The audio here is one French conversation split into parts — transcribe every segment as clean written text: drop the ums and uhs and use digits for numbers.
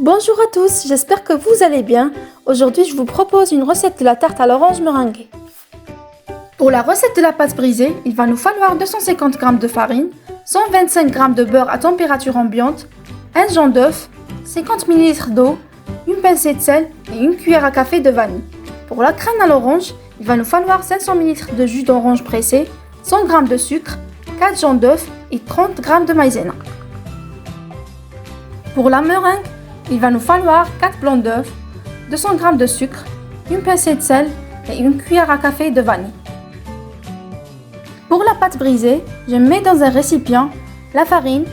Bonjour à tous, j'espère que vous allez bien. Aujourd'hui, je vous propose une recette de la tarte à l'orange meringuée. Pour la recette de la pâte brisée, il va nous falloir 250 g de farine, 125 g de beurre à température ambiante, un jaune d'œuf, 50 ml d'eau, une pincée de sel et une cuillère à café de vanille. Pour la crème à l'orange, il va nous falloir 500 ml de jus d'orange pressé, 100 g de sucre, 4 jaunes d'œuf et 30 g de maïzena. Pour la meringue, il va nous falloir 4 blancs d'œufs, 200 g de sucre, une pincée de sel et une cuillère à café de vanille. Pour la pâte brisée, je mets dans un récipient la farine,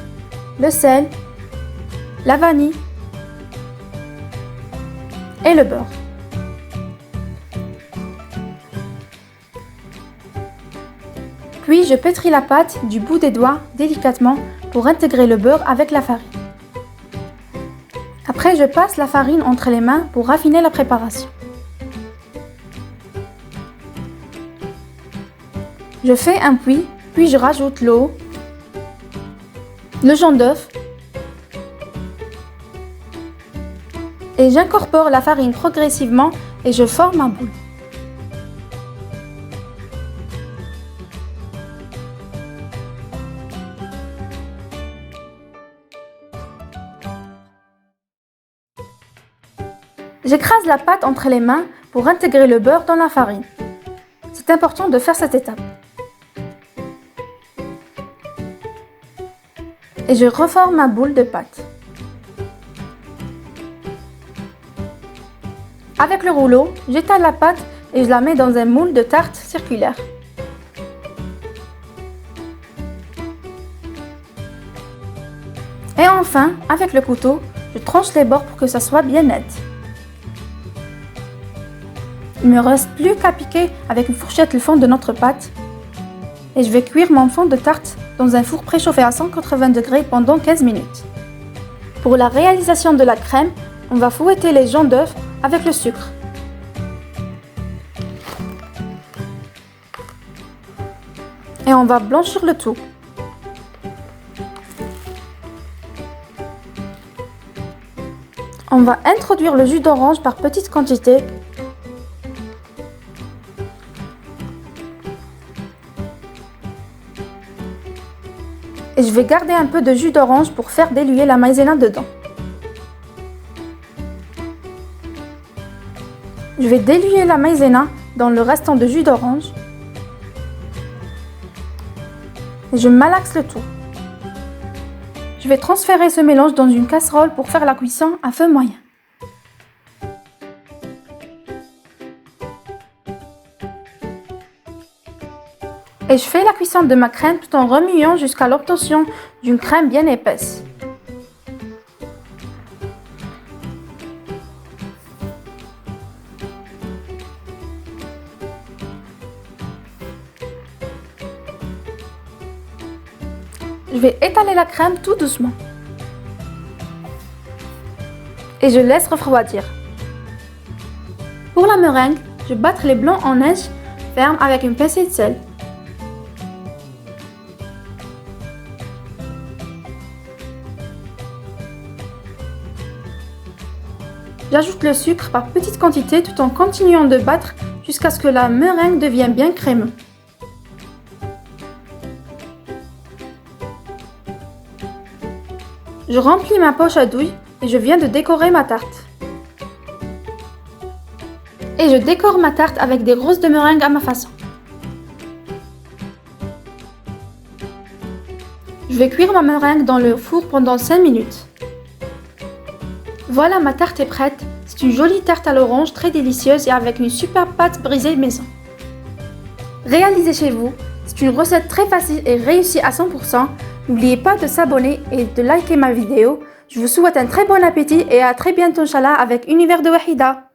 le sel, la vanille et le beurre. Puis je pétris la pâte du bout des doigts délicatement pour intégrer le beurre avec la farine. Après, je passe la farine entre les mains pour raffiner la préparation. Je fais un puits, puis je rajoute l'eau, le jaune d'œuf et j'incorpore la farine progressivement et je forme un boule. J'écrase la pâte entre les mains pour intégrer le beurre dans la farine. C'est important de faire cette étape. Et je reforme ma boule de pâte. Avec le rouleau, j'étale la pâte et je la mets dans un moule de tarte circulaire. Et enfin, avec le couteau, je tranche les bords pour que ça soit bien net. Il ne me reste plus qu'à piquer avec une fourchette le fond de notre pâte. Et je vais cuire mon fond de tarte dans un four préchauffé à 180 degrés pendant 15 minutes. Pour la réalisation de la crème, on va fouetter les jaunes d'œuf avec le sucre. Et on va blanchir le tout. On va introduire le jus d'orange par petites quantités. Et je vais garder un peu de jus d'orange pour faire diluer la maïzena dedans. Je vais diluer la maïzena dans le restant de jus d'orange. Et je malaxe le tout. Je vais transférer ce mélange dans une casserole pour faire la cuisson à feu moyen. Et je fais la cuisson de ma crème tout en remuant jusqu'à l'obtention d'une crème bien épaisse. Je vais étaler la crème tout doucement. Et je laisse refroidir. Pour la meringue, je vais battre les blancs en neige ferme avec une pincée de sel. J'ajoute le sucre par petites quantités tout en continuant de battre jusqu'à ce que la meringue devienne bien crémeuse. Je remplis ma poche à douille et je viens de décorer ma tarte. Et je décore ma tarte avec des grosses de meringue à ma façon. Je vais cuire ma meringue dans le four pendant 5 minutes. Voilà, ma tarte est prête. C'est une jolie tarte à l'orange très délicieuse et avec une super pâte brisée maison. Réalisée chez vous, c'est une recette très facile et réussie à 100%. N'oubliez pas de s'abonner et de liker ma vidéo. Je vous souhaite un très bon appétit et à très bientôt Inch'Allah avec Univers de Wahida.